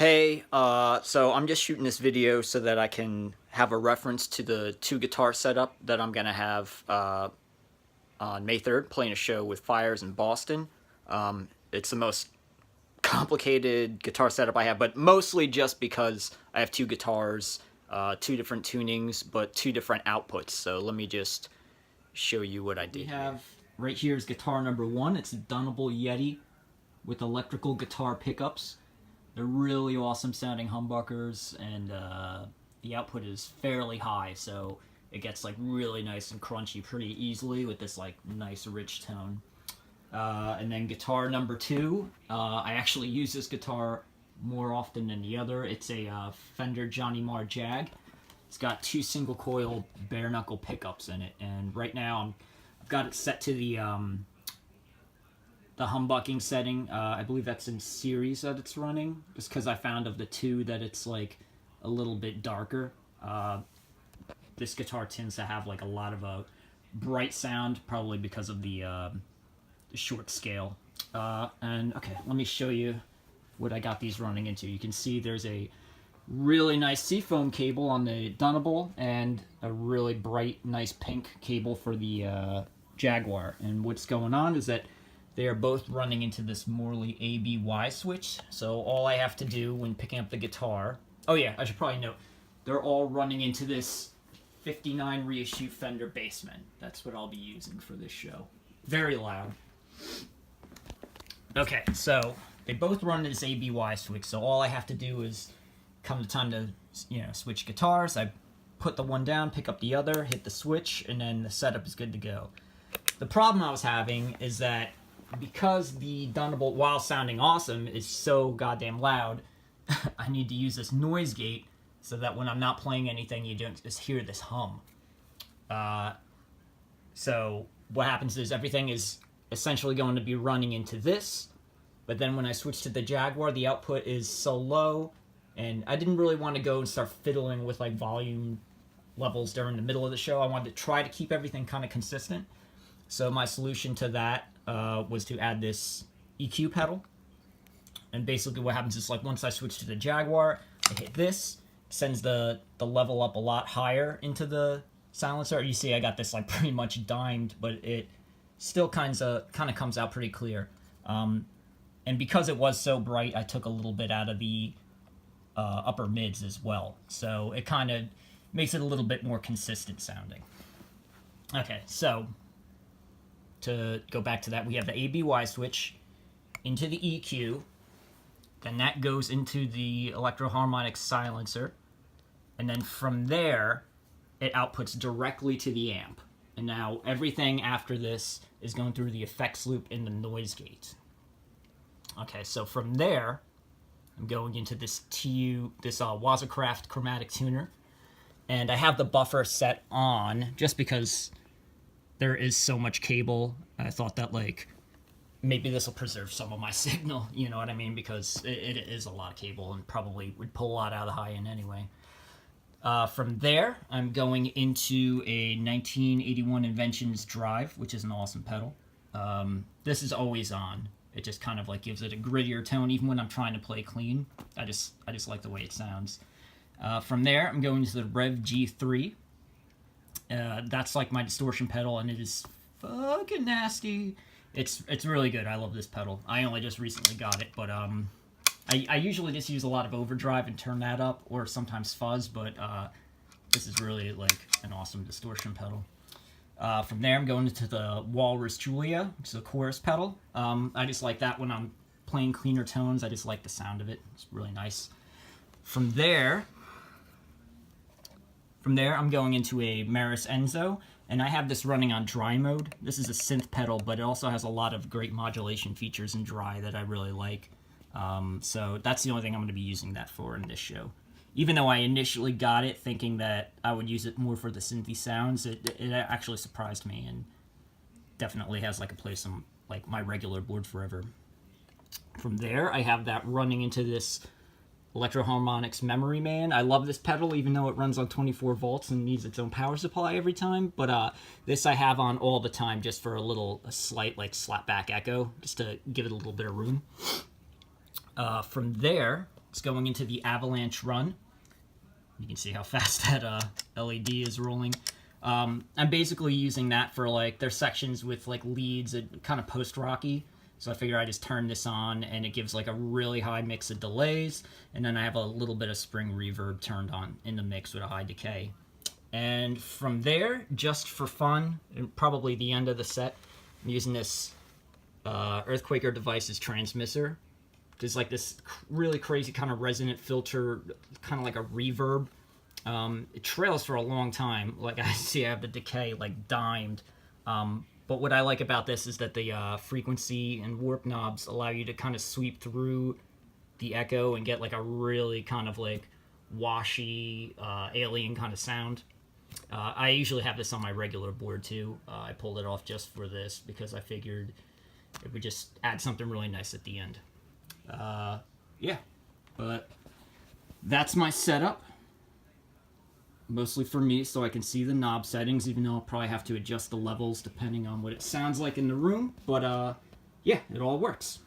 Hey, so I'm just shooting this video so that I can have a reference to the two guitar setup that I'm gonna have on May 3rd, playing a show with Fires in Boston. It's the most complicated guitar setup I have, but mostly just because I have two guitars, two different tunings, but two different outputs. So let me just show you what I did. We have right here is guitar number one. It's a Dunable Yeti with electrical guitar pickups. They're really awesome sounding humbuckers, and the output is fairly high, so it gets like really nice and crunchy pretty easily with this like nice rich tone. And then guitar number two, I actually use this guitar more often than the other. It's a Fender Johnny Marr Jag. It's got two single coil bare knuckle pickups in it, and right now I've got it set to the humbucking setting. I believe that's in series that it's running, just because I found of the two that it's like a little bit darker. This guitar tends to have like a lot of a bright sound, probably because of the short scale. And okay, let me show you what I got these running into. You can see there's a really nice seafoam cable on the Dunable and a really bright, nice pink cable for the Jaguar. And what's going on is that they are both running into this Morley ABY switch. So all I have to do when picking up the guitar... Oh yeah, I should probably note, they're all running into this 59 reissue Fender Bassman. That's what I'll be using for this show. Very loud. Okay, so they both run this ABY switch, so all I have to do is come the time to, switch guitars. I put the one down, pick up the other, hit the switch, and then the setup is good to go. The problem I was having is that because the Dunable, while sounding awesome, is so goddamn loud, I need to use this noise gate so that when I'm not playing anything, you don't just hear this hum. So what happens is everything is essentially going to be running into this, but then when I switch to the Jaguar, the output is so low, and I didn't really want to go and start fiddling with like volume levels during the middle of the show. I wanted to try to keep everything kind of consistent. So my solution to that was to add this EQ pedal. And basically what happens is like once I switch to the Jaguar, I hit this, sends the level up a lot higher into the silencer. You see I got this like pretty much dimed, but it still kind of comes out pretty clear. And because it was so bright, I took a little bit out of the upper mids as well. So it kind of makes it a little bit more consistent sounding. Okay, so to go back to that, we have the ABY switch into the EQ, then that goes into the Electro-Harmonix silencer, and then from there, it outputs directly to the amp. And now everything after this is going through the effects loop in the noise gate. Okay, so from there, I'm going into this Wazacraft chromatic tuner, and I have the buffer set on just because there is so much cable. I thought that like maybe this will preserve some of my signal, you know what I mean? Because it is a lot of cable and probably would pull a lot out of the high end anyway. From there, I'm going into a 1981 Inventions Drive, which is an awesome pedal. This is always on. It just kind of like gives it a grittier tone, even when I'm trying to play clean. I just like the way it sounds. From there, I'm going to the Rev G3. That's like my distortion pedal, and it is fucking nasty. It's really good. I love this pedal. I only just recently got it, but I usually just use a lot of overdrive and turn that up, or sometimes fuzz, but this is really like an awesome distortion pedal. From there, I'm going into the Walrus Julia, which is a chorus pedal. I just like that when I'm playing cleaner tones. I just like the sound of it. It's really nice. From there, I'm going into a Meris Enzo, and I have this running on dry mode. This is a synth pedal, but it also has a lot of great modulation features in dry that I really like. So that's the only thing I'm going to be using that for in this show. Even though I initially got it thinking that I would use it more for the synthy sounds, it actually surprised me and definitely has like a place on like my regular board forever. From there, I have that running into this Electro-Harmonix Memory Man. I love this pedal, even though it runs on 24 volts and needs its own power supply every time. But this I have on all the time just for a slight like slapback echo, just to give it a little bit of room. From there, It's going into the Avalanche Run. You can see how fast that LED is rolling. I'm basically using that for like their sections with like leads and kind of post-rocky. So I figure I just turn this on and it gives like a really high mix of delays, and then I have a little bit of spring reverb turned on in the mix with a high decay. And from there, just for fun, and probably the end of the set, I'm using this Earthquaker Devices transmitter. There's like this really crazy kind of resonant filter, kind of like a reverb. It trails for a long time. Like I see I have the decay like dimed. But what I like about this is that the frequency and warp knobs allow you to kind of sweep through the echo and get like a really kind of like washy, alien kind of sound. I usually have this on my regular board too. I pulled it off just for this because I figured it would just add something really nice at the end. Yeah, but that's my setup. Mostly for me, so I can see the knob settings, even though I'll probably have to adjust the levels depending on what it sounds like in the room. But, yeah, it all works.